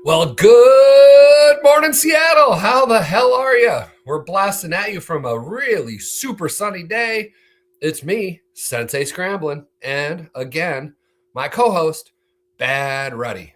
Well, good morning, Seattle. How the hell are you? We're blasting at you from a really super sunny day. It's me, Sensei Scramblin, and again, my co-host, Bad Ruddy.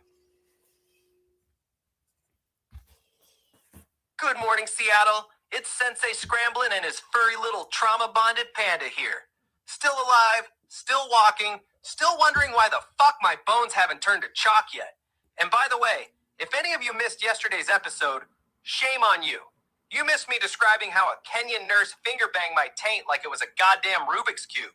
Good morning, Seattle. It's Sensei Scramblin and his furry little trauma-bonded panda here. Still alive, still walking, still wondering why the fuck my bones haven't turned to chalk yet. And by the way, if any of you missed yesterday's episode, shame on you. You missed me describing how a Kenyan nurse finger-banged my taint like it was a goddamn Rubik's Cube.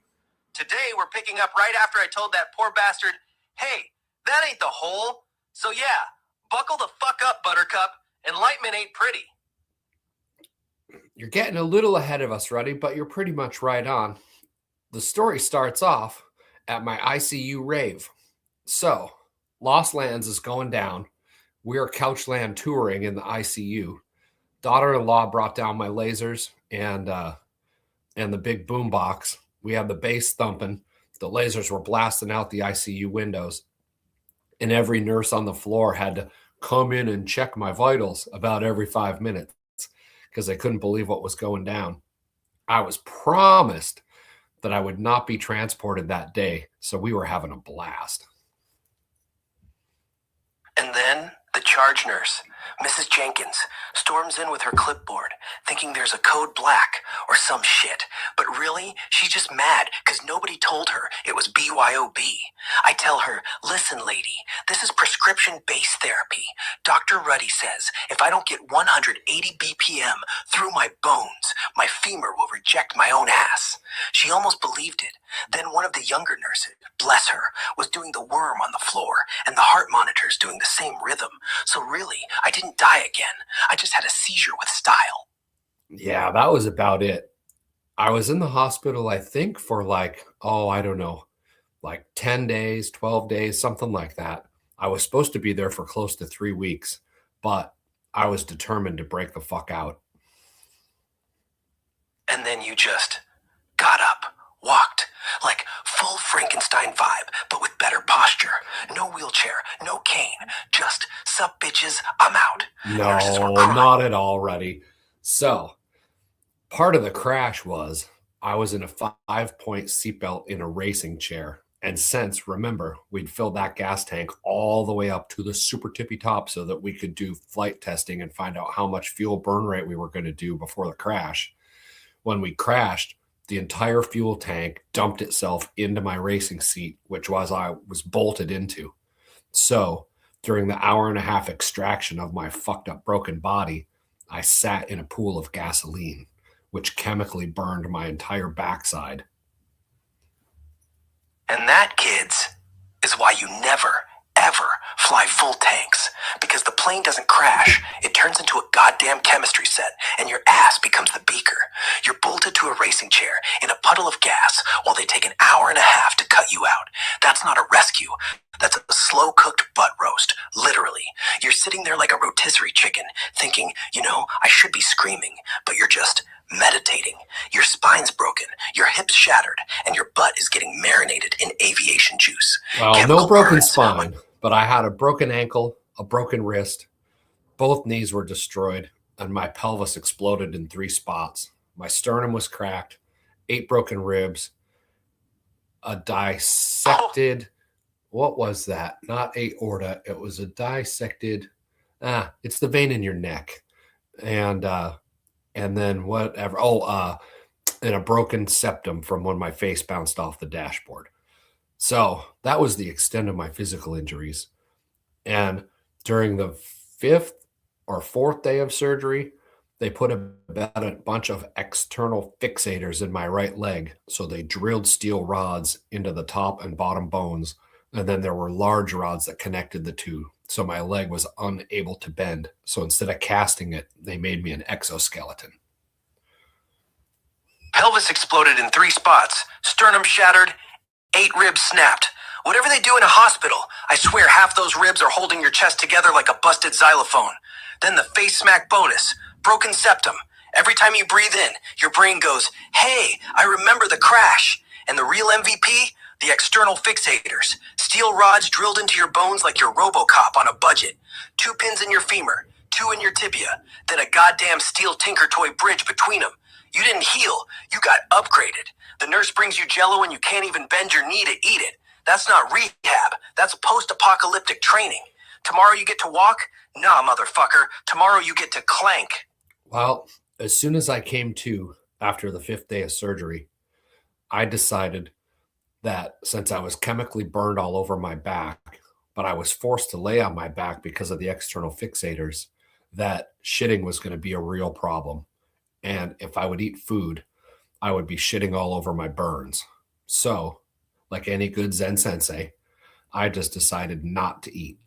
Today, we're picking up right after I told that poor bastard, hey, that ain't the hole. So yeah, buckle the fuck up, Buttercup. Enlightenment ain't pretty. You're getting a little ahead of us, Ruddy, but you're pretty much right on. The story starts off at my ICU rave. So, Lost Lands is going down. We're Couchland touring in the ICU. Daughter-in-law brought down my lasers and the big boom box. We had the bass thumping. The lasers were blasting out the ICU windows. And every nurse on the floor had to come in and check my vitals about every 5 minutes because they couldn't believe what was going down. I was promised that I would not be transported that day, so we were having a blast. And then the charge nurse, Mrs. Jenkins, storms in with her clipboard, thinking there's a code black or some shit. But really, she's just mad because nobody told her it was BYOB. I tell her, listen, lady, this is prescription-based therapy. Dr. Ruddy says if I don't get 180 BPM through my bones, my femur will reject my own ass. She almost believed it. Then one of the younger nurses, bless her, was doing the worm on the floor and the heart monitors doing the same rhythm. So really, I didn't die again. I just had a seizure with style. Yeah, that was about it. I was in the hospital, I think, for like 10 days, 12 days, something like that. I was supposed to be there for close to 3 weeks, but I was determined to break the fuck out. And then you just got up, walked, like full Frankenstein vibe, but with better posture. No wheelchair, no cane, just sup bitches, I'm out. No, not at all, Ruddy. So, part of the crash was I was in a 5-point seatbelt in a racing chair. And since, remember, we'd filled that gas tank all the way up to the super tippy top so that we could do flight testing and find out how much fuel burn rate we were going to do before the crash. When we crashed, the entire fuel tank dumped itself into my racing seat, which I was bolted into. So during the hour-and-a-half extraction of my fucked up broken body, I sat in a pool of gasoline, which chemically burned my entire backside. And that, kids, is why you never, ever fly full tanks. Because the plane doesn't crash, it turns into a goddamn chemistry set, and your ass becomes the beaker. You're bolted to a racing chair in a puddle of gas while they take an hour-and-a-half to cut you out. That's not a rescue. That's a slow-cooked butt roast, literally. You're sitting there like a rotisserie chicken, thinking, I should be screaming, but you're just meditating. Your spine's broken, your hips shattered, and your butt is getting marinated in aviation juice. Well, Chemical no broken burns. spine, but I had a broken ankle, a broken wrist. Both knees were destroyed, and my pelvis exploded in 3 spots. My sternum was cracked, 8 broken ribs, a dissected... What was that? Not aorta. It was a dissected... it's the vein in your neck. And then whatever. And a broken septum from when my face bounced off the dashboard. So that was the extent of my physical injuries. And during the 5th or 4th day of surgery, they put about a bunch of external fixators in my right leg. So they drilled steel rods into the top and bottom bones. And then there were large rods that connected the two. So my leg was unable to bend. So instead of casting it, they made me an exoskeleton. Pelvis exploded in 3 spots. Sternum shattered, 8 ribs snapped. Whatever they do in a hospital, I swear half those ribs are holding your chest together like a busted xylophone. Then the face smack bonus, broken septum. Every time you breathe in, your brain goes, hey, I remember the crash. And the real MVP, The external fixators. Steel rods drilled into your bones like you're RoboCop on a budget. 2 pins in your femur, 2 in your tibia, then a goddamn steel Tinker Toy bridge between them. You didn't heal, you got upgraded. The nurse brings you Jell-O and you can't even bend your knee to eat it. That's not rehab, that's post-apocalyptic training. Tomorrow you get to walk? Nah, motherfucker. Tomorrow you get to clank. Well, as soon as I came to after the 5th day of surgery, I decided that since I was chemically burned all over my back, but I was forced to lay on my back because of the external fixators, that shitting was going to be a real problem. And if I would eat food, I would be shitting all over my burns. So, like any good Zen sensei, I just decided not to eat.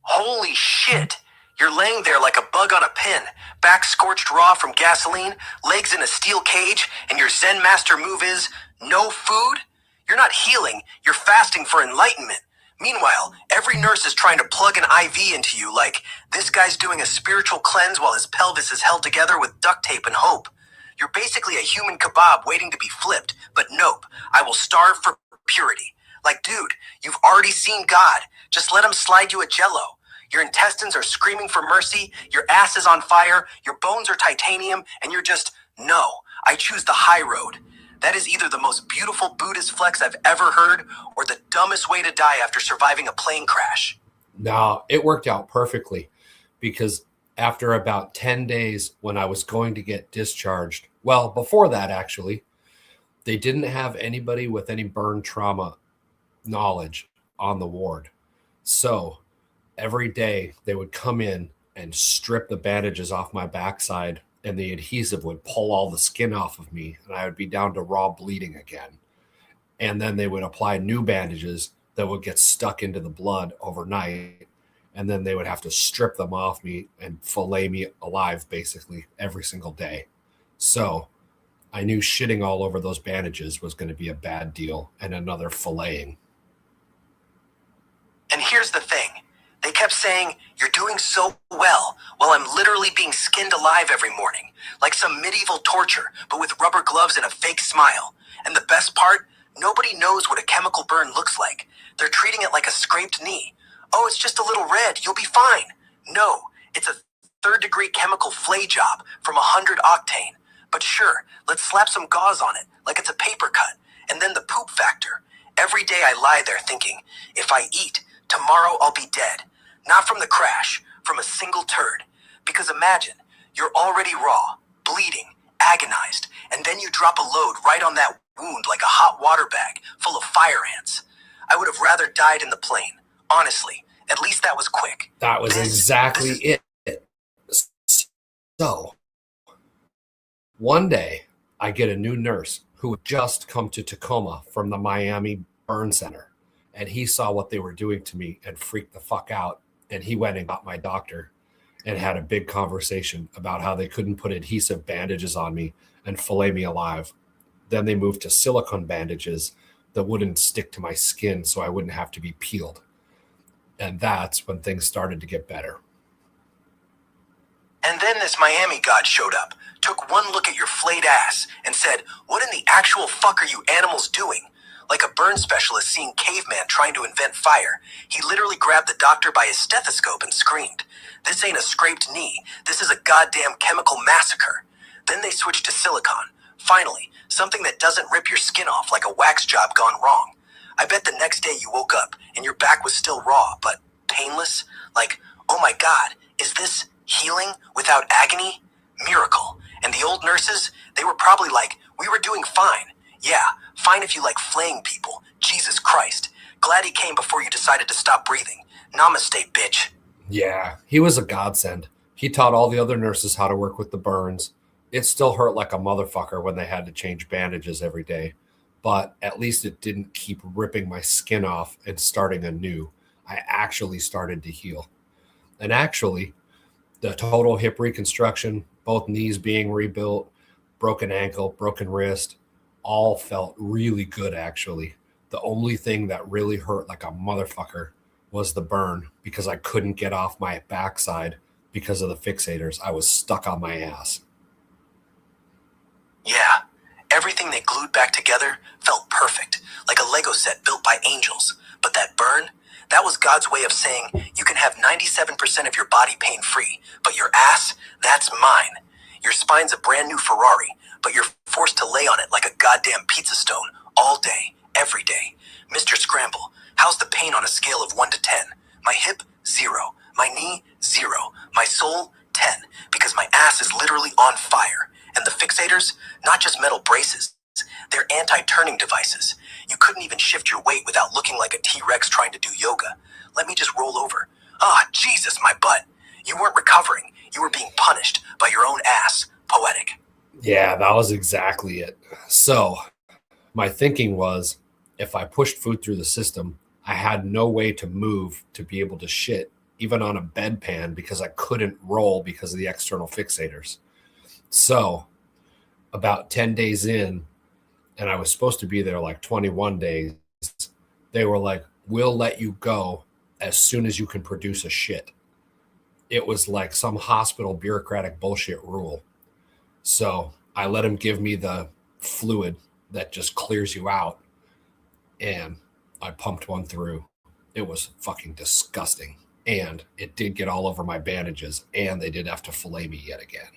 Holy shit! You're laying there like a bug on a pin, back scorched raw from gasoline, legs in a steel cage, and your Zen master move is no food? You're not healing, you're fasting for enlightenment. Meanwhile, every nurse is trying to plug an IV into you like, this guy's doing a spiritual cleanse while his pelvis is held together with duct tape and hope. You're basically a human kebab waiting to be flipped, but nope, I will starve for purity. Like, dude, you've already seen God. Just let him slide you a Jell-O. Your intestines are screaming for mercy, your ass is on fire, your bones are titanium, and you're just, no, I choose the high road. That is either the most beautiful Buddhist flex I've ever heard or the dumbest way to die after surviving a plane crash. No, it worked out perfectly because after about 10 days when I was going to get discharged, well, before that actually, they didn't have anybody with any burn trauma knowledge on the ward. So every day they would come in and strip the bandages off my backside and the adhesive would pull all the skin off of me and I would be down to raw bleeding again. And then they would apply new bandages that would get stuck into the blood overnight. And then they would have to strip them off me and fillet me alive basically every single day. So I knew shitting all over those bandages was going to be a bad deal and another filleting. And here's the thing. They kept saying, you're doing so well, while I'm literally being skinned alive every morning, like some medieval torture, but with rubber gloves and a fake smile. And the best part, nobody knows what a chemical burn looks like. They're treating it like a scraped knee. Oh, it's just a little red, you'll be fine. No, it's a 3rd-degree chemical flay job from 100 octane. But sure, let's slap some gauze on it, like it's a paper cut. And then the poop factor. Every day I lie there thinking, if I eat, tomorrow I'll be dead. Not from the crash, from a single turd. Because imagine, you're already raw, bleeding, agonized, and then you drop a load right on that wound like a hot water bag full of fire ants. I would have rather died in the plane. Honestly, at least that was quick. That was exactly it. So, one day, I get a new nurse who had just come to Tacoma from the Miami Burn Center. And he saw what they were doing to me and freaked the fuck out. And he went and got my doctor and had a big conversation about how they couldn't put adhesive bandages on me and fillet me alive. Then they moved to silicone bandages that wouldn't stick to my skin so I wouldn't have to be peeled. And that's when things started to get better. And then this Miami god showed up, took one look at your flayed ass, and said, what in the actual fuck are you animals doing? Like a burn specialist seeing caveman trying to invent fire. He literally grabbed the doctor by his stethoscope and screamed, this ain't a scraped knee, this is a goddamn chemical massacre. Then they switched to silicone. Finally, something that doesn't rip your skin off like a wax job gone wrong. I bet the next day you woke up and your back was still raw, but painless. Like, oh my God, is this healing without agony? Miracle. And the old nurses, they were probably like, we were doing fine. Yeah, fine if you like flaying people. Jesus Christ. Glad he came before you decided to stop breathing. Namaste, bitch. Yeah, he was a godsend. He taught all the other nurses how to work with the burns. It still hurt like a motherfucker when they had to change bandages every day. But at least it didn't keep ripping my skin off and starting anew. I actually started to heal. And actually, the total hip reconstruction, both knees being rebuilt, broken ankle, broken wrist, all felt really good actually. The only thing that really hurt like a motherfucker was the burn because I couldn't get off my backside because of the fixators. I was stuck on my ass. Yeah, Everything they glued back together felt perfect, like a Lego set built by angels. But that burn, that was God's way of saying you can have 97% of your body pain-free, but your ass, that's mine. Your spine's a brand new Ferrari, but you're forced to lay on it like a goddamn pizza stone all day, every day. Mr. Scramble, how's the pain on a scale of 1 to 10? My hip, 0. My knee, 0. My soul, 10. Because my ass is literally on fire. And the fixators, not just metal braces, they're anti-turning devices. You couldn't even shift your weight without looking like a T-Rex trying to do yoga. Let me just roll over. Ah, Jesus, my butt. You weren't recovering. You were being punished by your own ass. Poetic. Yeah, that was exactly it. So my thinking was, if I pushed food through the system, I had no way to move to be able to shit, even on a bedpan, because I couldn't roll because of the external fixators. So about 10 days in, and I was supposed to be there like 21 days, they were like, we'll let you go as soon as you can produce a shit. It was like some hospital bureaucratic bullshit rule. So I let him give me the fluid that just clears you out, and I pumped one through. It was fucking disgusting. And it did get all over my bandages, and they did have to fillet me yet again.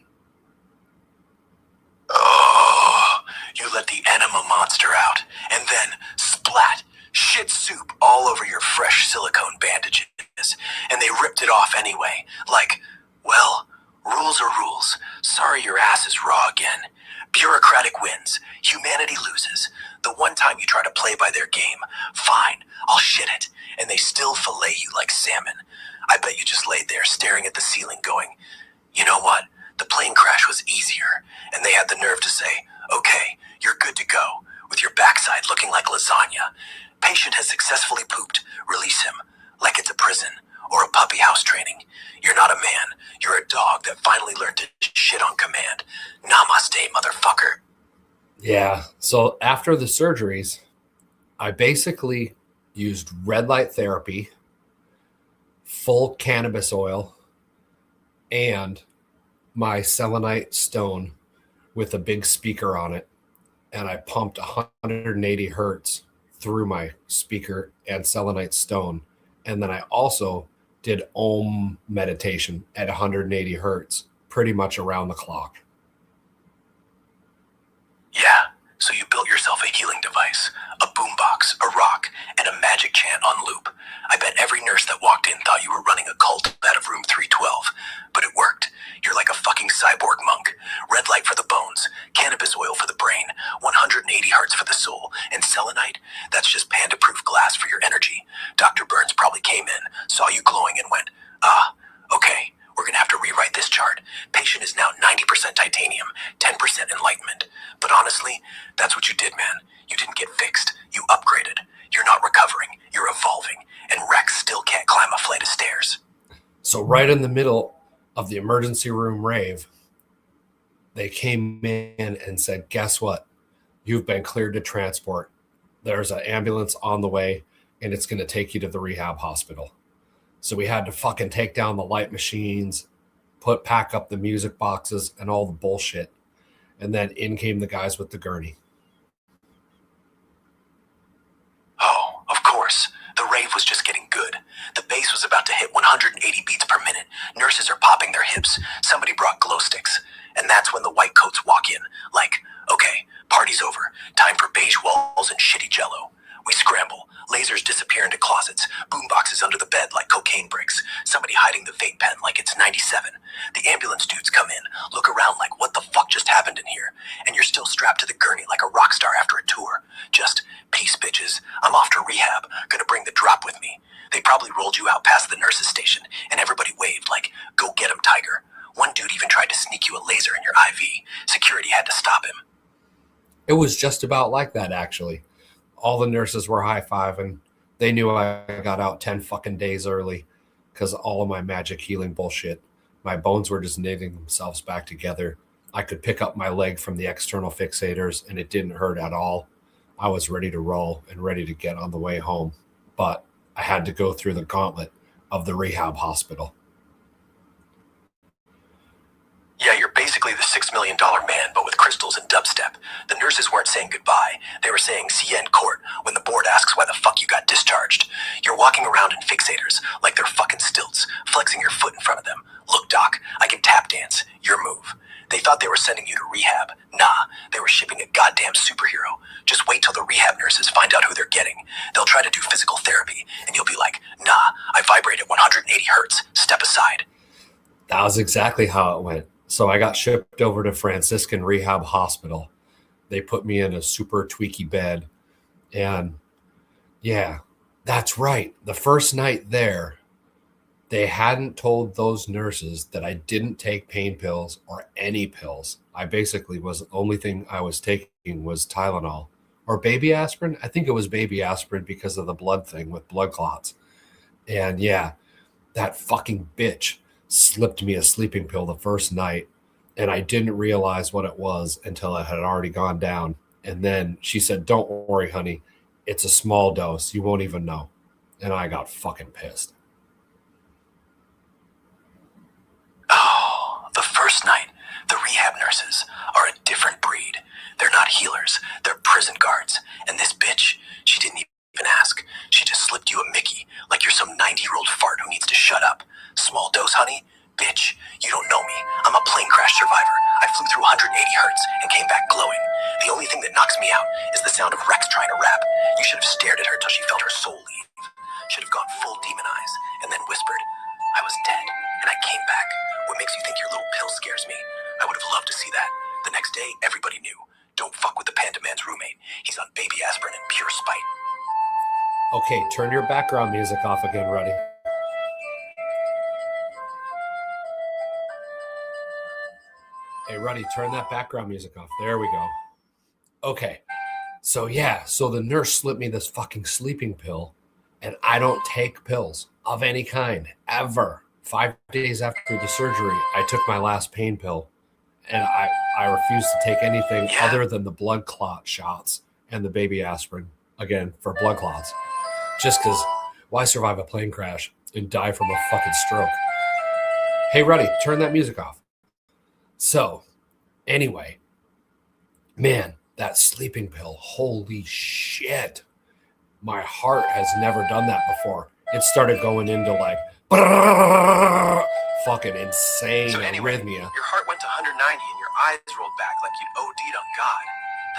Oh, you let the enema monster out, and then splat, shit soup all over your fresh silicone bandages, and they ripped it off anyway. Like, well, rules are rules. Sorry your ass is raw again. Bureaucratic wins. Humanity loses. The one time you try to play by their game, fine, I'll shit it, and they still fillet you like salmon. I bet you just laid there staring at the ceiling going, you know what? The plane crash was easier, and they had the nerve to say, okay, you're good to go, with your backside looking like lasagna. Patient has successfully pooped. Release him, like it's a prison or a puppy house training. You're not a man. You're a dog that finally learned to shit on command. Namaste, motherfucker. Yeah. So after the surgeries, I basically used red light therapy, full cannabis oil, and my selenite stone with a big speaker on it. And I pumped 180 hertz through my speaker and selenite stone. And then I also did Om meditation at 180 hertz pretty much around the clock. Yeah, so you built yourself a healing device, a boombox, a rock, and a magic chant on loop. I bet every nurse that walked in thought you were running a cult out of room 312. But it worked. You're like a fucking cyborg monk. Red light for the bones, cannabis oil for the brain, 180 hertz for the soul, and selenite, that's just panda-proof glass for your energy. Dr. Burns probably came in, saw you glowing, and went, okay, we're gonna have to rewrite this chart. Patient is now 90% titanium, 10% enlightenment. But honestly, that's what you did, man. You didn't get fixed. You upgraded. You're not recovering. You're evolving. And Rex still can't climb a flight of stairs. So right in the middle of the emergency room rave, they came in and said, guess what? You've been cleared to transport. There's an ambulance on the way, and it's going to take you to the rehab hospital. So we had to fucking take down the light machines, pack up the music boxes and all the bullshit. And then in came the guys with the gurney. Oh, of course. The rave was just getting good. The bass was about to hit 180 beats per minute. Nurses are popping their hips. Somebody brought glow sticks. And that's when the white coats walk in. Like, okay, party's over. Time for beige walls and shitty jello. We scramble. Lasers disappear into closets. Boomboxes under the bed like cocaine bricks. Somebody hiding the vape pen like it's 97. The ambulance dudes come in, look around like, what the fuck just happened in here? And you're still strapped to the gurney like a rock star after a tour. Just, peace bitches. I'm off to rehab. Gonna bring the drop with me. They probably rolled you out past the nurse's station, and everybody waved like, go get him, tiger. One dude even tried to sneak you a laser in your IV. Security had to stop him. It was just about like that, actually. All the nurses were high-fiving. They knew I got out 10 fucking days early because all of my magic healing bullshit. My bones were just knitting themselves back together. I could pick up my leg from the external fixators, and it didn't hurt at all. I was ready to roll and ready to get on the way home. But I had to go through the gauntlet of the rehab hospital. Yeah, you're basically the $6 million man, but with crystals pills and dubstep. The nurses weren't saying goodbye. They were saying see ya in court when the board asks why the fuck you got discharged. You're walking around in fixators like they're fucking stilts, flexing your foot in front of them. Look, doc, I can tap dance. Your move. They thought they were sending you to rehab. Nah, they were shipping a goddamn superhero. Just wait till the rehab nurses find out who they're getting. They'll try to do physical therapy, and you'll be like, nah, I vibrate at 180 hertz. Step aside. That was exactly how it went. So I got shipped over to Franciscan Rehab Hospital. They put me in a super tweaky bed. And yeah, that's right. The first night there, they hadn't told those nurses that I didn't take pain pills or any pills. I basically was, the only thing I was taking was Tylenol or baby aspirin. I think it was baby aspirin because of the blood thing with blood clots. And yeah, that fucking bitch slipped me a sleeping pill the first night. And I didn't realize what it was until it had already gone down. And then she said, don't worry, honey. It's a small dose. You won't even know. And I got fucking pissed. Oh, the first night, the rehab nurses are a different breed. They're not healers, they're prison guards. And this bitch, she didn't even ask. She just slipped you a Mickey like you're some 90-year-old fart who needs to shut up. Small dose, honey? Bitch, you don't know me. I'm a plane crash survivor. I flew through 180 hertz and came back glowing. The only thing that knocks me out is the sound of Rex trying to rap. You should have stared at her till she felt her soul leave. Should have gone full demon eyes and then whispered, I was dead and I came back. What makes you think your little pill scares me? I would have loved to see that. The next day, everybody knew. Don't fuck with the Panda Man's roommate. He's on baby aspirin and pure spite. Okay, turn your background music off again, Ruddy. Hey, Ruddy, turn that background music off. There we go. Okay. So yeah, so the nurse slipped me this fucking sleeping pill, and I don't take pills of any kind, ever. 5 days after the surgery, I took my last pain pill, and I refused to take anything other than the blood clot shots and the baby aspirin, again, for blood clots. Just because why survive a plane crash and die from a fucking stroke? Hey, Ruddy, turn that music off. So, anyway, man, that sleeping pill, holy shit. My heart has never done that before. It started going into like fucking insane arrhythmia. Your heart went to 190 and your eyes rolled back like you'd OD'd on God.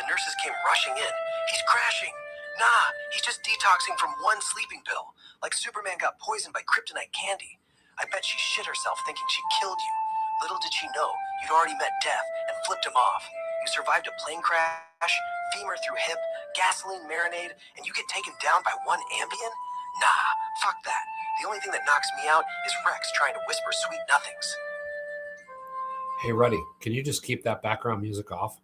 The nurses came rushing in. He's crashing. Nah, he's just detoxing from one sleeping pill. Like Superman got poisoned by kryptonite candy. I bet she shit herself thinking she killed you. Little did she know you'd already met death and flipped him off. You survived a plane crash, femur through hip, gasoline marinade, and you get taken down by one Ambien? Nah, fuck that. The only thing that knocks me out is Rex trying to whisper sweet nothings. Hey, Ruddy, can you just keep that background music off?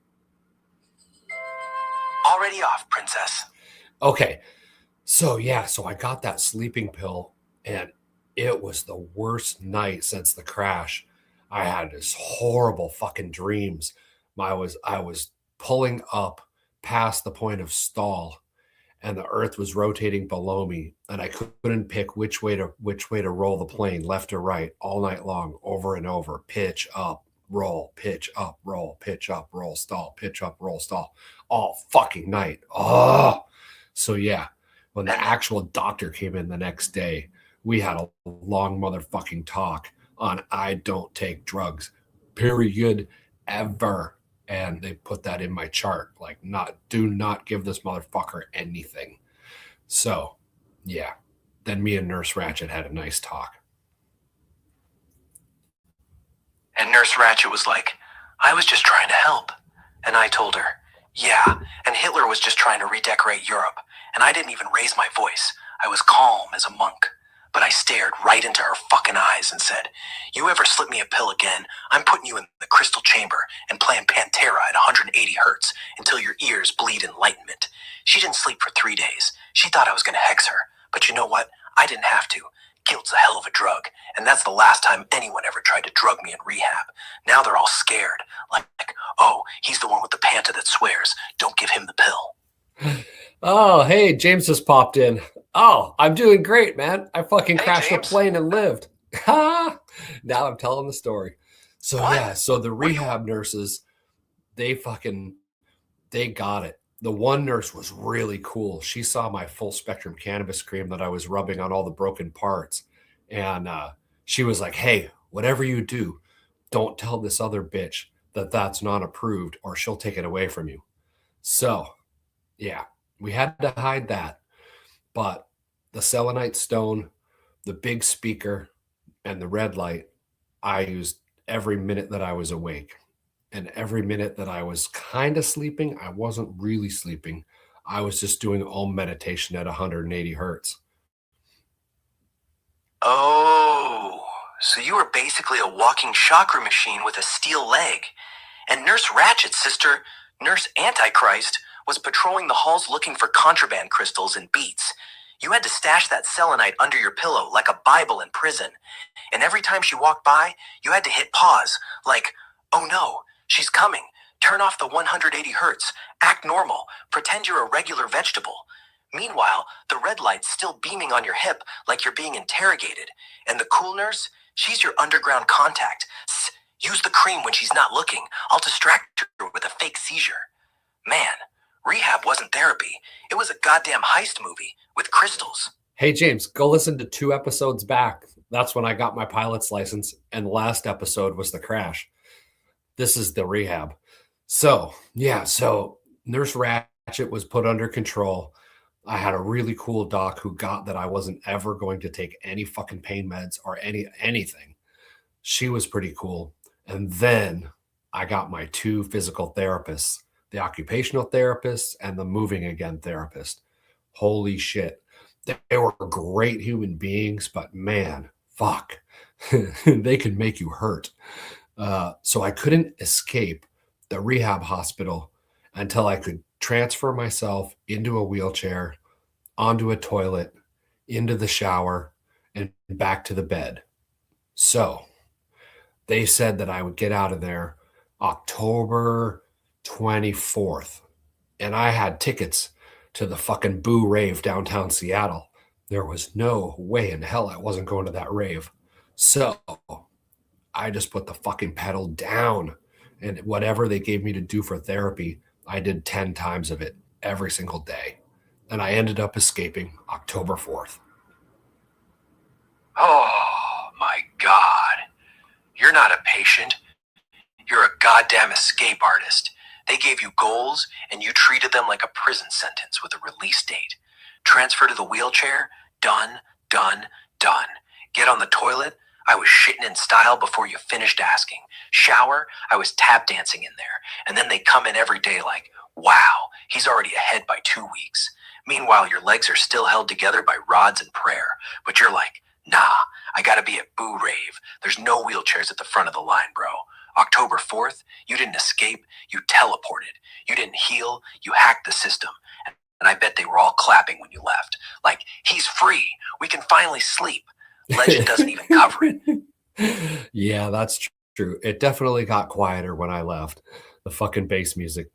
Already off, princess. Okay. So I got that sleeping pill, and it was the worst night since the crash. I had this horrible fucking dreams. I was pulling up past the point of stall, and the earth was rotating below me, and I couldn't pick which way to roll the plane, left or right, all night long, over and over. Pitch up, roll, pitch up, roll, pitch up, roll, stall, pitch up, roll, stall, all fucking night. Oh, so yeah, when the actual doctor came in the next day, we had a long motherfucking talk on I don't take drugs, period, ever. And they put that in my chart, like do not give this motherfucker anything. So, yeah. Then me and Nurse Ratched had a nice talk. And Nurse Ratched was like, I was just trying to help. And I told her, yeah, and Hitler was just trying to redecorate Europe. And I didn't even raise my voice. I was calm as a monk. But I stared right into her fucking eyes and said, you ever slip me a pill again, I'm putting you in the crystal chamber and playing Pantera at 180 hertz until your ears bleed enlightenment. She didn't sleep for 3 days. She thought I was going to hex her. But you know what? I didn't have to. Guilt's a hell of a drug. And that's the last time anyone ever tried to drug me in rehab. Now they're all scared. Like, oh, he's the one with the Panta that swears. Don't give him the pill. Oh, hey, James just popped in. Oh, I'm doing great, man. I fucking crashed a plane and lived. Ha! Now I'm telling the story. So, yeah, so the rehab nurses, they got it. The one nurse was really cool. She saw my full spectrum cannabis cream that I was rubbing on all the broken parts. And she was like, hey, whatever you do, don't tell this other bitch that that's not approved or she'll take it away from you. So, yeah, we had to hide that. But the selenite stone, the big speaker, and the red light, I used every minute that I was awake. And every minute that I was kind of sleeping, I wasn't really sleeping. I was just doing Om meditation at 180 hertz. Oh, so you were basically a walking chakra machine with a steel leg. And Nurse Ratchet's sister, Nurse Antichrist, was patrolling the halls looking for contraband crystals and beats. You had to stash that selenite under your pillow like a Bible in prison. And every time she walked by, you had to hit pause, like, oh no, she's coming. Turn off the 180 hertz. Act normal. Pretend you're a regular vegetable. Meanwhile, the red light's still beaming on your hip like you're being interrogated. And the cool nurse, she's your underground contact. Use the cream when she's not looking. I'll distract her with a fake seizure. Man, rehab wasn't therapy. It was a goddamn heist movie with crystals. Hey, James, go listen to 2 episodes back. That's when I got my pilot's license. And the last episode was the crash. This is the rehab. So Nurse Ratchet was put under control. I had a really cool doc who got that I wasn't ever going to take any fucking pain meds or anything. She was pretty cool. And then I got my 2 physical therapists, the occupational therapist and the moving again therapist. Holy shit. They were great human beings, but man, fuck. They could make you hurt. So I couldn't escape the rehab hospital until I could transfer myself into a wheelchair, onto a toilet, into the shower, and back to the bed. So they said that I would get out of there October 24th. And I had tickets to the fucking Boo rave downtown Seattle. There was no way in hell I wasn't going to that rave. So I just put the fucking pedal down. And whatever they gave me to do for therapy, I did 10 times of it every single day. And I ended up escaping October 4th. Oh, my God. You're not a patient. You're a goddamn escape artist. They gave you goals, and you treated them like a prison sentence with a release date. Transfer to the wheelchair? Done, done, done. Get on the toilet? I was shitting in style before you finished asking. Shower? I was tap dancing in there. And then they come in every day like, wow, he's already ahead by 2 weeks. Meanwhile, your legs are still held together by rods and prayer. But you're like, nah, I gotta be at Boo Rave. There's no wheelchairs at the front of the line, bro. October 4th, you didn't escape, you teleported. You didn't heal, you hacked the system. And I bet they were all clapping when you left. Like, he's free, we can finally sleep. Legend doesn't even cover it. Yeah, that's true. It definitely got quieter when I left. The fucking bass music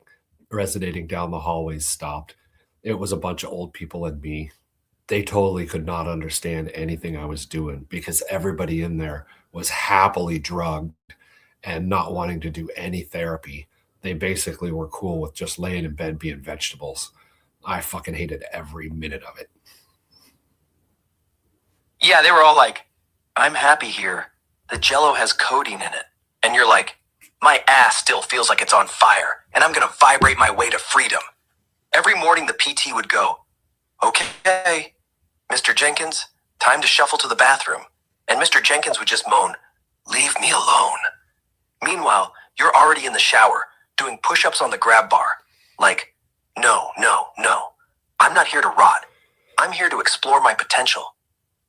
resonating down the hallways stopped. It was a bunch of old people and me. They totally could not understand anything I was doing because everybody in there was happily drugged and not wanting to do any therapy. They basically were cool with just laying in bed being vegetables. I fucking hated every minute of it. Yeah, they were all like, I'm happy here. The Jell-O has codeine in it. And you're like, my ass still feels like it's on fire, and I'm gonna vibrate my way to freedom. Every morning the PT would go, okay, Mr. Jenkins, time to shuffle to the bathroom. And Mr. Jenkins would just moan, leave me alone. Meanwhile, you're already in the shower, doing push-ups on the grab bar. Like, no, no, no. I'm not here to rot. I'm here to explore my potential.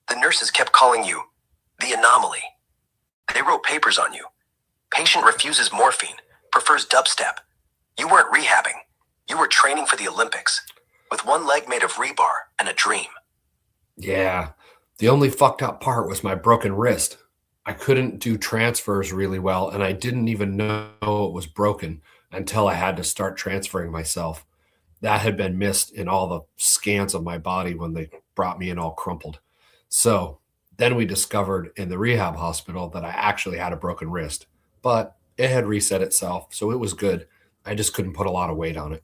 The nurses kept calling you the anomaly. They wrote papers on you. Patient refuses morphine, prefers dubstep. You weren't rehabbing. You were training for the Olympics, with one leg made of rebar and a dream. Yeah, the only fucked up part was my broken wrist. I couldn't do transfers really well, and I didn't even know it was broken until I had to start transferring myself. That had been missed in all the scans of my body when they brought me in all crumpled. So then we discovered in the rehab hospital that I actually had a broken wrist, but it had reset itself, so it was good. I just couldn't put a lot of weight on it.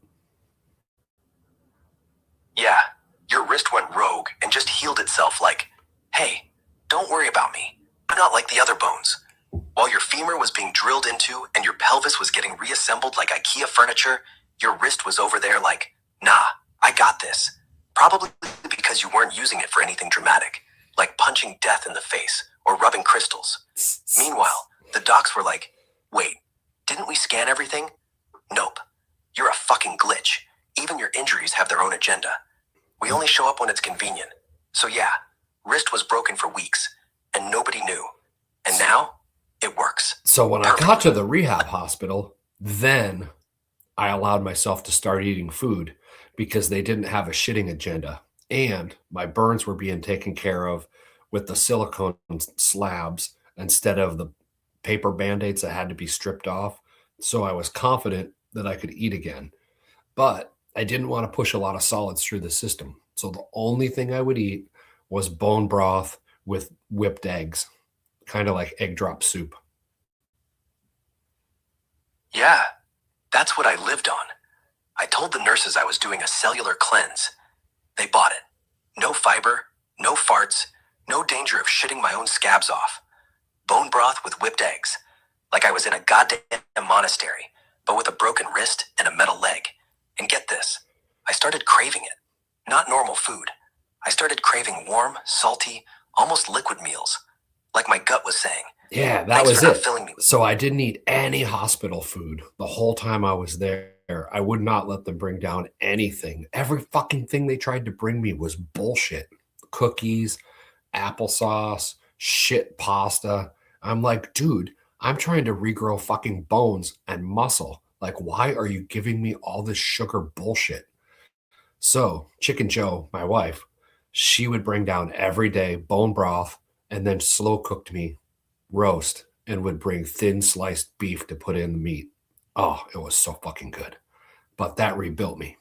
Yeah, your wrist went rogue and just healed itself like, hey, don't worry about me. I'm not like the other bones. While your femur was being drilled into and your pelvis was getting reassembled like IKEA furniture, your wrist was over there like, nah, I got this. Probably because you weren't using it for anything dramatic, like punching death in the face or rubbing crystals. Meanwhile, the docs were like, wait, didn't we scan everything? Nope. You're a fucking glitch. Even your injuries have their own agenda. We only show up when it's convenient. So yeah, wrist was broken for weeks, and nobody knew. And now, it works. So when I got to the rehab hospital, then I allowed myself to start eating food because they didn't have a shitting agenda. And my burns were being taken care of with the silicone slabs instead of the paper Band-Aids that had to be stripped off. So I was confident that I could eat again. But I didn't want to push a lot of solids through the system. So the only thing I would eat was bone broth with whipped eggs, kind of like egg drop soup. Yeah, that's what I lived on. I told the nurses I was doing a cellular cleanse. They bought it. No fiber, no farts, no danger of shitting my own scabs off. Bone broth with whipped eggs. Like I was in a goddamn monastery, but with a broken wrist and a metal leg. And get this, I started craving it. Not normal food. I started craving warm, salty, almost liquid meals. Like my gut was saying. Yeah, that was it. So I didn't eat any hospital food the whole time I was there. I would not let them bring down anything. Every fucking thing they tried to bring me was bullshit. Cookies, applesauce, shit pasta. I'm like, dude, I'm trying to regrow fucking bones and muscle. Like, why are you giving me all this sugar bullshit? So Chicken Joe, my wife, she would bring down every day bone broth and then slow cooked me roast and would bring thin sliced beef to put in the meat. Oh, it was so fucking good. But that rebuilt me.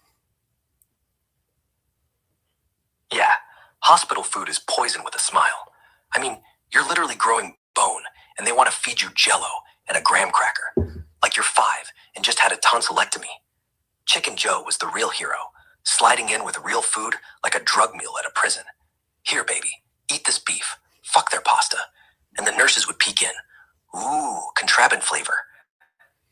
Yeah, hospital food is poison with a smile. I mean, you're literally growing bone and they want to feed you Jell-O and a graham cracker. Like you're 5 and just had a tonsillectomy. Chicken Joe was the real hero, sliding in with real food like a drug mule at a prison. Here, baby, eat this beef. Fuck their pasta. And the nurses would peek in. Ooh, contraband flavor.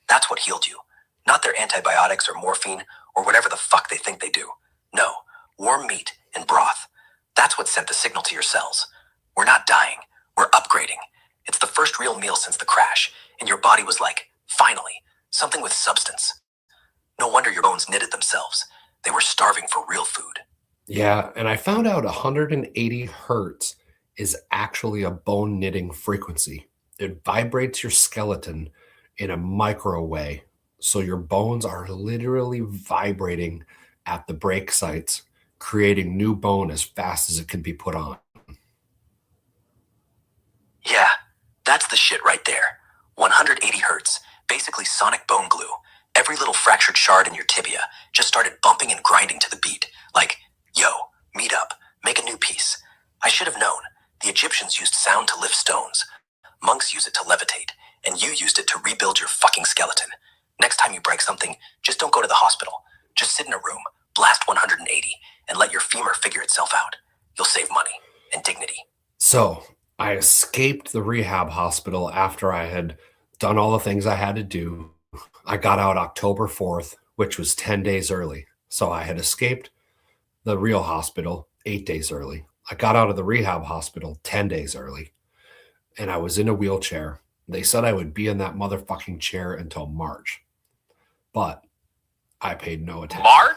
That's what healed you. Not their antibiotics or morphine or whatever the fuck they think they do. No, warm meat and broth. That's what sent the signal to your cells. We're not dying. We're upgrading. It's the first real meal since the crash, and your body was like, finally, something with substance. No wonder your bones knitted themselves. They were starving for real food. Yeah, and I found out 180 hertz is actually a bone knitting frequency. It vibrates your skeleton in a micro way. So your bones are literally vibrating at the break sites, creating new bone as fast as it can be put on. Yeah, that's the shit right there. 180 hertz, basically sonic bone glue. Every little fractured shard in your tibia just started bumping and grinding to the beat. Like, yo, meet up, make a new piece. I should have known. The Egyptians used sound to lift stones. Monks use it to levitate. And you used it to rebuild your fucking skeleton. Next time you break something, just don't go to the hospital. Just sit in a room, blast 180, and let your femur figure itself out. You'll save money and dignity. So I escaped the rehab hospital after I had done all the things I had to do. I got out October 4th, which was 10 days early. So I had escaped the real hospital 8 days early. I got out of the rehab hospital 10 days early, and I was in a wheelchair. They said I would be in that motherfucking chair until March, but I paid no attention. March?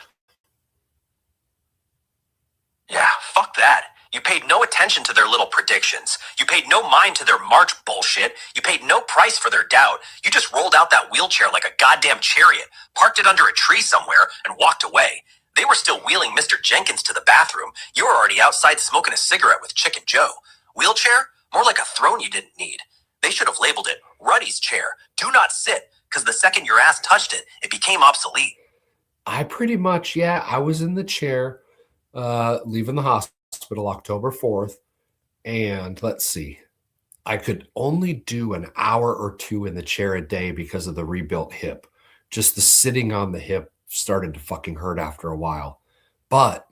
Yeah, fuck that. You paid no attention to their little predictions. You paid no mind to their March bullshit. You paid no price for their doubt. You just rolled out that wheelchair like a goddamn chariot, parked it under a tree somewhere, and walked away. They were still wheeling Mr. Jenkins to the bathroom. You were already outside smoking a cigarette with Chicken Joe. Wheelchair? More like a throne you didn't need. They should have labeled it Ruddy's chair. Do not sit, because the second your ass touched it, it became obsolete. I pretty much, I was in the chair leaving the hospital October 4th. And let's see, I could only do an hour or two in the chair a day because of the rebuilt hip. Just the sitting on the hip started to fucking hurt after a while. But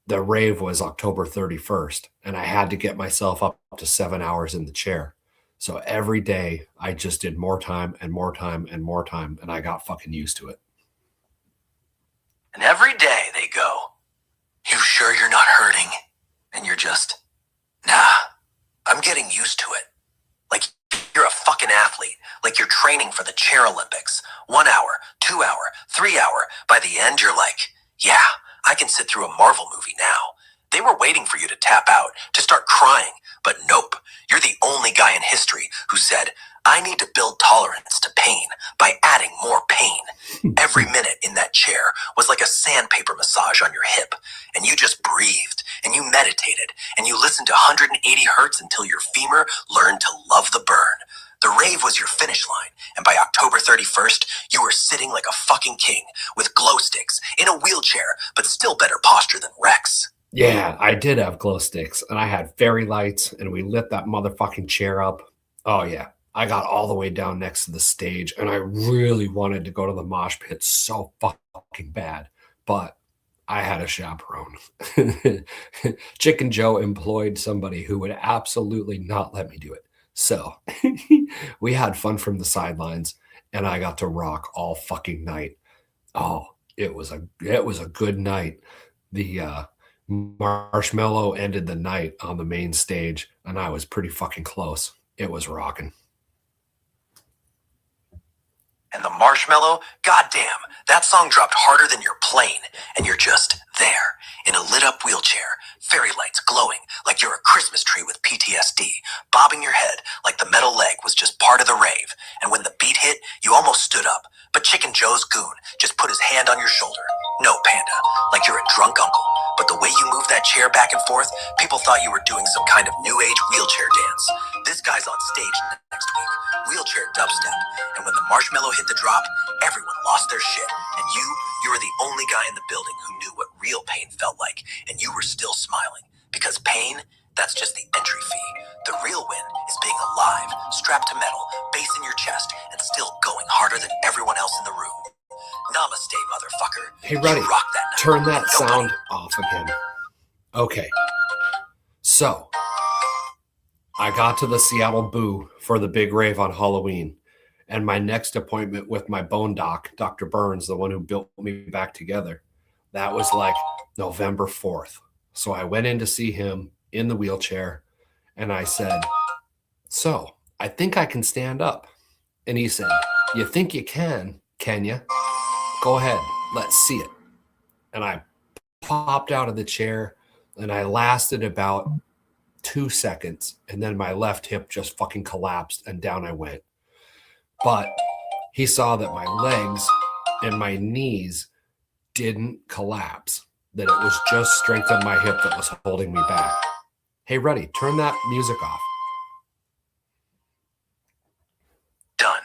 the rave was October 31st, and I had to get myself up to 7 hours in the chair. So every day I just did more time and more time and more time, and I got fucking used to it. And every day they go, "You sure you're not hurting?" And you're just, "Nah, I'm getting used to it." Like you're a fucking athlete. Like you're training for the Chair Olympics. 1 hour, 2 hour, 3 hour. By the end, you're like, "Yeah, I can sit through a Marvel movie now." They were waiting for you to tap out, to start crying. But nope, you're the only guy in history who said, "I need to build tolerance to pain by adding more pain." Every minute in that chair was like a sandpaper massage on your hip, and you just breathed, and you meditated, and you listened to 180 hertz until your femur learned to love the burn. The rave was your finish line, and by October 31st, you were sitting like a fucking king, with glow sticks, in a wheelchair, but still better posture than Rex. Yeah, I did have glow sticks, and I had fairy lights, and we lit that motherfucking chair up. Oh, yeah. I got all the way down next to the stage, and I really wanted to go to the mosh pit so fucking bad, but I had a chaperone. Chicken Joe employed somebody who would absolutely not let me do it. So we had fun from the sidelines, and I got to rock all fucking night. Oh, it was a good night. The Marshmallow ended the night on the main stage, and I was pretty fucking close. It was rocking. And the Marshmallow, goddamn, that song dropped harder than your plane, and you're just there, in a lit-up wheelchair, fairy lights glowing like you're a Christmas tree with PTSD, bobbing your head like the metal leg was just part of the rave, and when the beat hit, you almost stood up, but Chicken Joe's goon just put his hand on your shoulder. No, Panda, like you're a drunk uncle, but the way you moved that chair back and forth, people thought you were doing some kind of new age wheelchair dance. This guy's on stage next week, wheelchair dubstep, and when the Marshmallow hit the drop, everyone lost their shit, and you were the only guy in the building who knew what real pain felt like, and you were still smiling, because pain, that's just the entry fee. The real win is being alive, strapped to metal, bass in your chest, and still going harder than everyone else in the room. Namaste, motherfucker. Hey, Ruddy, You rock that night. turn that Nobody. sound off again. Okay. So, I got to the Seattle Boo for the big rave on Halloween, and my next appointment with my bone doc, Dr. Burns, the one who built me back together, that was like November 4th. So I went in to see him in the wheelchair, and I said, "So, I think I can stand up." And he said, "You think you can you? Go ahead, let's see it." And I popped out of the chair, and I lasted about 2 seconds, and then my left hip just fucking collapsed, and down I went. But he saw that my legs and my knees didn't collapse, that it was just strength in my hip that was holding me back. Hey, Ruddy, turn that music off. Done.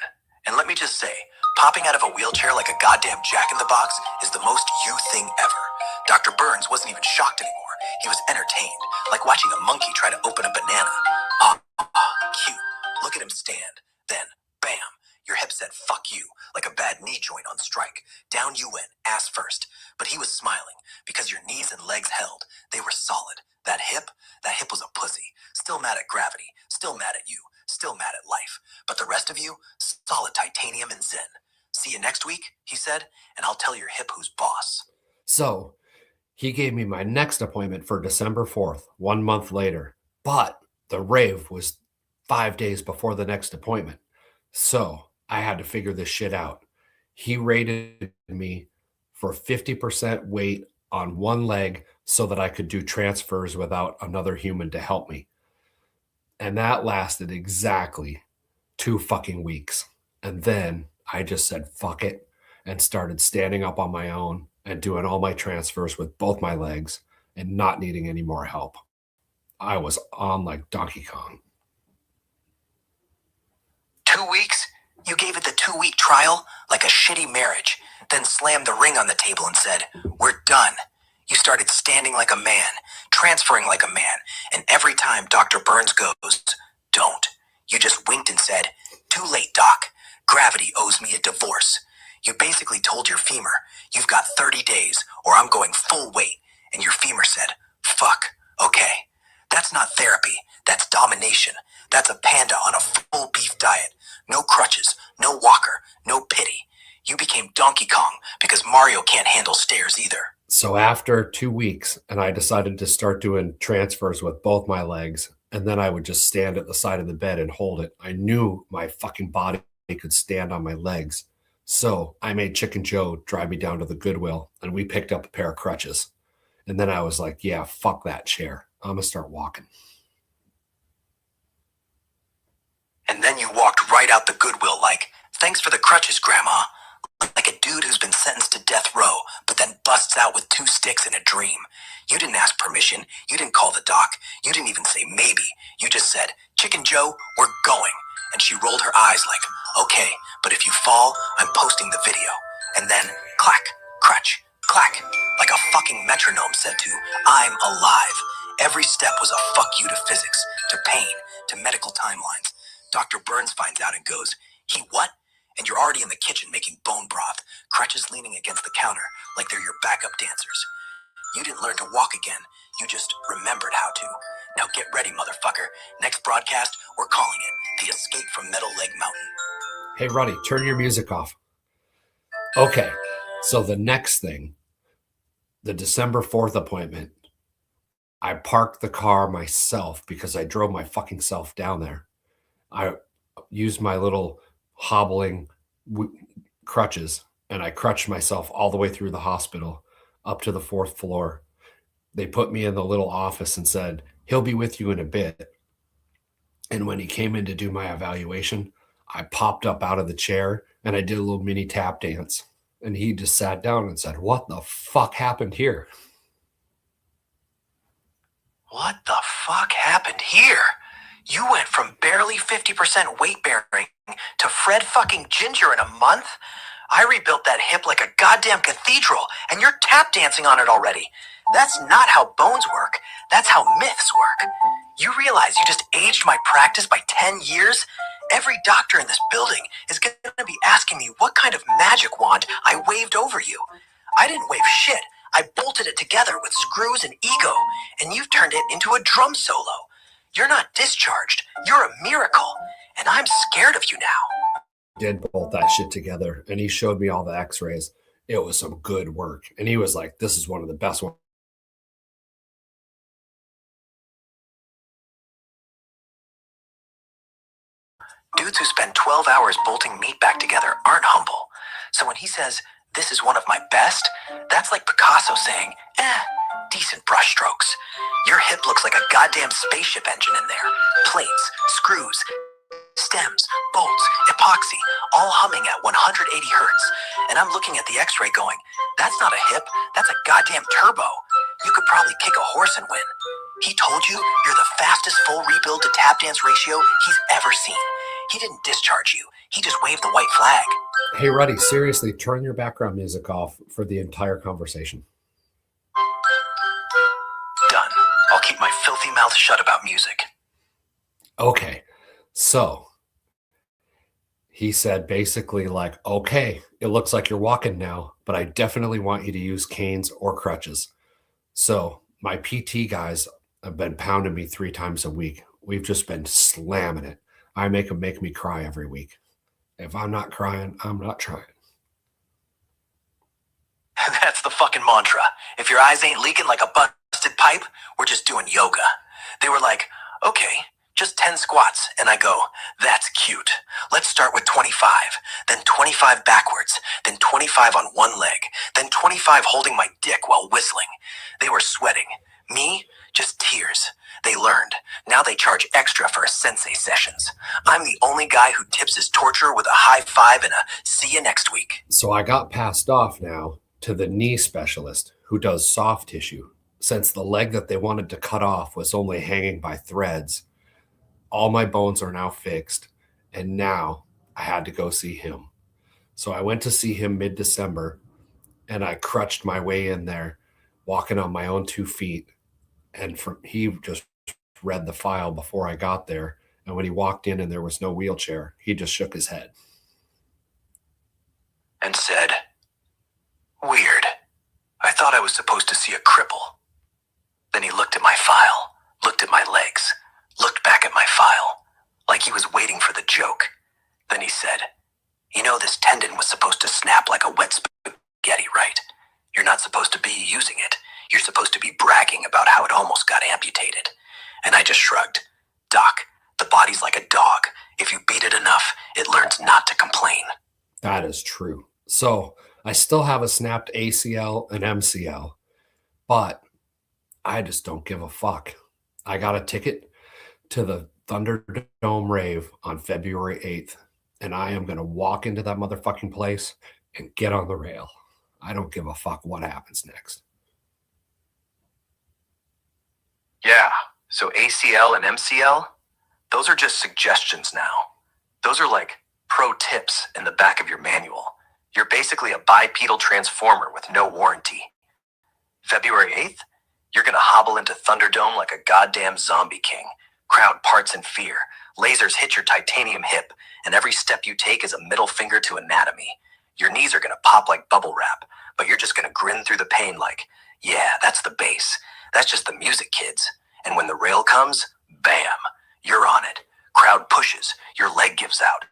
And let me just say, popping out of a wheelchair like a goddamn jack-in-the-box is the most you thing ever. Dr. Burns wasn't even shocked anymore. He was entertained, like watching a monkey try to open a banana. Oh, cute. Look at him stand. Then, bam, your hip said "fuck you," like a bad knee joint on strike. Down you went, ass first. But he was smiling, because your knees and legs held. They were solid. That hip was a pussy. Still mad at gravity. Still mad at you. Still mad at life. But the rest of you, solid titanium and zen. "See you next week," he said, "and I'll tell your hip who's boss." So he gave me my next appointment for December 4th, 1 month later. But the rave was 5 days before the next appointment. So I had to figure this shit out. He rated me for 50% weight on one leg so that I could do transfers without another human to help me. And that lasted exactly 2 fucking weeks. And then I just said, fuck it, and started standing up on my own and doing all my transfers with both my legs and not needing any more help. I was on like Donkey Kong. 2 weeks? You gave it the 2-week trial, like a shitty marriage, then slammed the ring on the table and said, "We're done." You started standing like a man, transferring like a man, and every time Dr. Burns goes, "Don't," you just winked and said, "Too late, Doc. Gravity owes me a divorce." You basically told your femur, you've got 30 days or I'm going full weight. And your femur said, fuck, okay. That's not therapy. That's domination. That's a panda on a full beef diet. No crutches, no walker, no pity. You became Donkey Kong because Mario can't handle stairs either. So after 2 weeks, and I decided to start doing transfers with both my legs, and then I would just stand at the side of the bed and hold it. I knew my fucking body could stand on my legs. So I made Chicken Joe drive me down to the Goodwill, and we picked up a pair of crutches. And then I was like, yeah, fuck that chair. I'm going to start walking. And then you walked right out the Goodwill like, thanks for the crutches, Grandma. Like a dude who's been sentenced to death row, but then busts out with 2 sticks in a dream. You didn't ask permission. You didn't call the doc. You didn't even say maybe. You just said, Chicken Joe, we're going. And she rolled her eyes like, okay, but if you fall, I'm posting the video. And then, clack, crutch, clack. Like a fucking metronome said to, I'm alive. Every step was a fuck you to physics, to pain, to medical timelines. Dr. Burns finds out and goes, he what? And you're already in the kitchen making bone broth, crutches leaning against the counter like they're your backup dancers. You didn't learn to walk again. You just remembered how to. Now get ready, motherfucker. Next broadcast, we're calling it The Escape from Metal Leg Mountain. Hey, Ruddy, turn your music off. Okay, so the next thing, the December 4th appointment, I parked the car myself because I drove my fucking self down there. I used my little hobbling crutches, and I crutched myself all the way through the hospital up to the 4th floor. They put me in the little office and said, he'll be with you in a bit. And when he came in to do my evaluation, I popped up out of the chair and I did a little mini tap dance. And he just sat down and said, what the fuck happened here? What the fuck happened here? You went from barely 50% weight bearing to Fred fucking Ginger in a month? I rebuilt that hip like a goddamn cathedral, and you're tap dancing on it already. That's not how bones work. That's how myths work. You realize you just aged my practice by 10 years? Every doctor in this building is going to be asking me what kind of magic wand I waved over you. I didn't wave shit. I bolted it together with screws and ego, and you've turned it into a drum solo. You're not discharged. You're a miracle, and I'm scared of you now. Did bolt that shit together, and he showed me all the x-rays. It was some good work, and he was like, this is one of the best ones. Dudes who spend 12 hours bolting meat back together aren't humble. So when he says, this is one of my best, that's like Picasso saying, decent brushstrokes. Your hip looks like a goddamn spaceship engine in there. Plates, screws, stems, bolts, epoxy, all humming at 180 hertz. And I'm looking at the x-ray going, that's not a hip, that's a goddamn turbo. You could probably kick a horse and win. He told you you're the fastest full rebuild to tap dance ratio he's ever seen. He didn't discharge you. He just waved the white flag. Hey, Ruddy, seriously, turn your background music off for the entire conversation. Done. I'll keep my filthy mouth shut about music. Okay, so he said basically like, okay, it looks like you're walking now, but I definitely want you to use canes or crutches. So my PT guys have been pounding me 3 times a week. We've just been slamming it. I make them make me cry every week. If I'm not crying, I'm not trying. That's the fucking mantra. If your eyes ain't leaking like a busted pipe, we're just doing yoga. They were like, okay, just 10 squats. And I go, that's cute. Let's start with 25, then 25 backwards, then 25 on one leg, then 25 holding my dick while whistling. They were sweating. Me, just tears. They learned. Now they charge extra for Sensei sessions. I'm the only guy who tips his torturer with a high five and a see you next week. So I got passed off now to the knee specialist who does soft tissue. Since the leg that they wanted to cut off was only hanging by threads, all my bones are now fixed, and now I had to go see him. So I went to see him mid-December, and I crutched my way in there, walking on my own 2 feet. And he just read the file before I got there. And when he walked in and there was no wheelchair, he just shook his head. and said, "Weird. I thought I was supposed to see a cripple." Then he looked at my file, looked at my legs, looked back at my file, like he was waiting for the joke. Then he said, "You know this tendon was supposed to snap like a wet spaghetti, right? You're not supposed to be using it. You're supposed to be bragging about how it almost got amputated." And I just shrugged. "Doc, the body's like a dog. If you beat it enough, it learns not to complain." That is true. So I still have a snapped ACL and MCL, but I just don't give a fuck. I got a ticket to the Thunderdome rave on February 8th, and I am going to walk into that motherfucking place and get on the rail. I don't give a fuck what happens next. Yeah, so ACL and MCL, those are just suggestions now. Those are like pro tips in the back of your manual. You're basically a bipedal transformer with no warranty. February 8th, you're gonna hobble into Thunderdome like a goddamn zombie king. Crowd parts in fear. Lasers hit your titanium hip, and every step you take is a middle finger to anatomy. Your knees are gonna pop like bubble wrap, but you're just gonna grin through the pain like, yeah, that's the bass. That's just the music, kids. And when the rail comes, bam, you're on it. Crowd pushes, your leg gives out.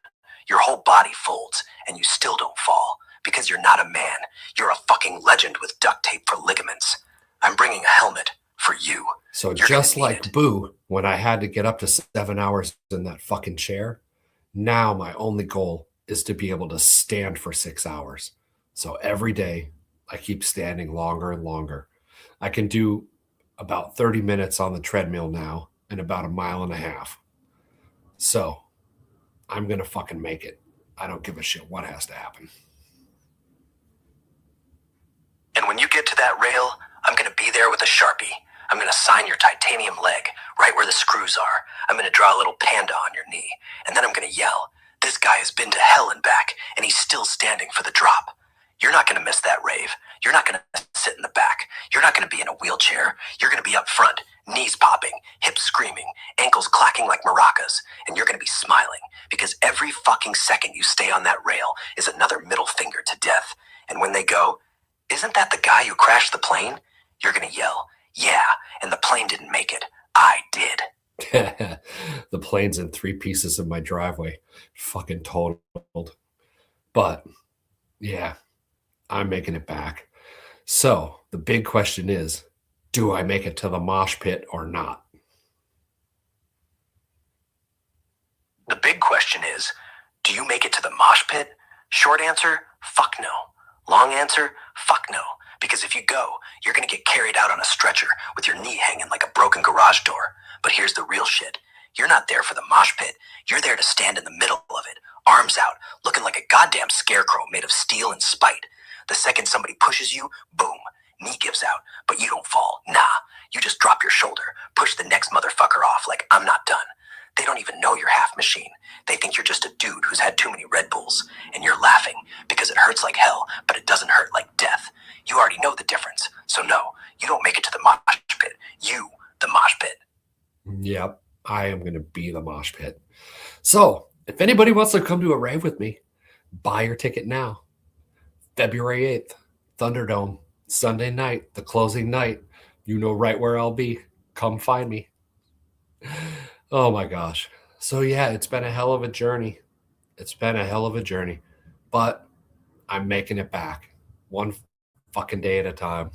Your whole body folds, and you still don't fall, because you're not a man. You're a fucking legend with duct tape for ligaments. I'm bringing a helmet for you. So You're just gonna need like it. Boo, when I had to get up to 7 hours in that fucking chair, now my only goal is to be able to stand for 6 hours. So every day I keep standing longer and longer. I can do about 30 minutes on the treadmill now and about a mile and a half. So I'm going to fucking make it. I don't give a shit what has to happen. And when you get to that rail, I'm gonna be there with a Sharpie. I'm gonna sign your titanium leg, right where the screws are. I'm gonna draw a little panda on your knee. And then I'm gonna yell, "This guy has been to hell and back, and he's still standing for the drop." You're not gonna miss that rave. You're not gonna sit in the back. You're not gonna be in a wheelchair. You're gonna be up front, knees popping, hips screaming, ankles clacking like maracas. And you're gonna be smiling, because every fucking second you stay on that rail is another middle finger to death. And when they go, "Isn't that the guy who crashed the plane?" you're gonna yell, "Yeah, and the plane didn't make it. I did." The plane's in 3 pieces in my driveway. Fucking totaled. But yeah, I'm making it back. So the big question is, do I make it to the mosh pit or not? The big question is, do you make it to the mosh pit? Short answer, fuck no. Long answer, fuck no. Because if you go, you're gonna get carried out on a stretcher with your knee hanging like a broken garage door. But here's the real shit. You're not there for the mosh pit. You're there to stand in the middle of it, arms out, looking like a goddamn scarecrow made of steel and spite. The second somebody pushes you, boom, knee gives out, but you don't fall. Nah, you just drop your shoulder, push the next motherfucker off like, "I'm not done." They don't even know you're half machine. They think you're just a dude who's had too many Red Bulls, and you're laughing because it hurts like hell, but it doesn't hurt like death. You already know the difference. So no, you don't make it to the mosh pit. You, the mosh pit. Yep, I am going to be the mosh pit. So if anybody wants to come to a rave with me, buy your ticket now. February 8th, Thunderdome, Sunday night, the closing night. You know right where I'll be. Come find me. Oh my gosh. So yeah, it's been a hell of a journey. It's been a hell of a journey, but I'm making it back one fucking day at a time.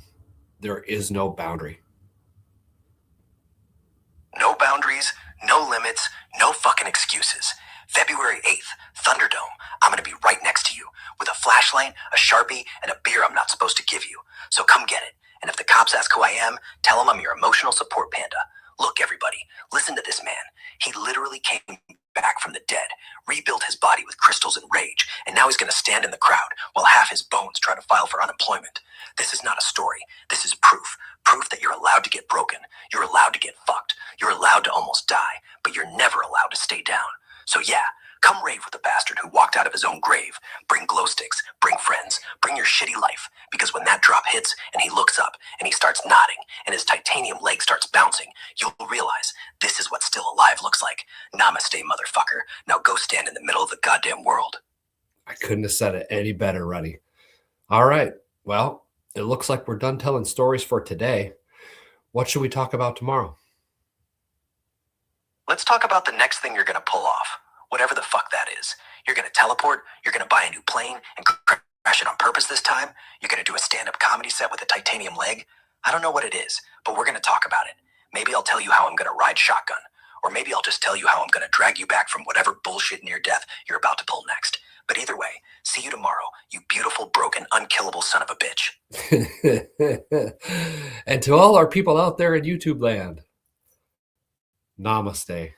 There is no boundary. No boundaries, no limits, no fucking excuses. February 8th, Thunderdome. I'm gonna be right next to you with a flashlight, a Sharpie, and a beer I'm not supposed to give you. So come get it. And if the cops ask who I am, tell them I'm your emotional support panda. Look, everybody, listen to this man. He literally came back from the dead, rebuilt his body with crystals and rage, and now he's gonna stand in the crowd while half his bones try to file for unemployment. This is not a story. This is proof. Proof that you're allowed to get broken. You're allowed to get fucked. You're allowed to almost die, but you're never allowed to stay down. So yeah, come rave with the bastard who walked out of his own grave. Bring glow sticks, bring friends, bring your shitty life. Because when that drop hits and he looks up and he starts nodding and his titanium leg starts bouncing, you'll realize this is what still alive looks like. Namaste, motherfucker. Now go stand in the middle of the goddamn world. I Couldn't have said it any better, Ruddy. All right. Well, it looks like we're done telling stories for today. What should we talk about tomorrow? Let's talk about the next thing you're going to pull off. Whatever the fuck that is. You're going to teleport, you're going to buy a new plane and crash it on purpose this time. You're going to do a stand-up comedy set with a titanium leg. I don't know what it is, but we're going to talk about it. Maybe I'll tell you how I'm going to ride shotgun. Or maybe I'll just tell you how I'm going to drag you back from whatever bullshit near death you're about to pull next. But either way, see you tomorrow, you beautiful, broken, unkillable son of a bitch. And to all our people out there in YouTube land, namaste.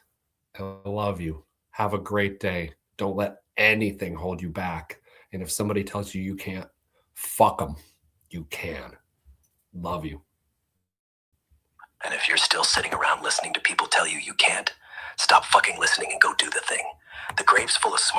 I love you. Have a great day. Don't let anything hold you back. And if somebody tells you you can't, fuck them. You can. Love you. And if you're still sitting around listening to people tell you you can't, stop fucking listening and go do the thing. The grave's full of smart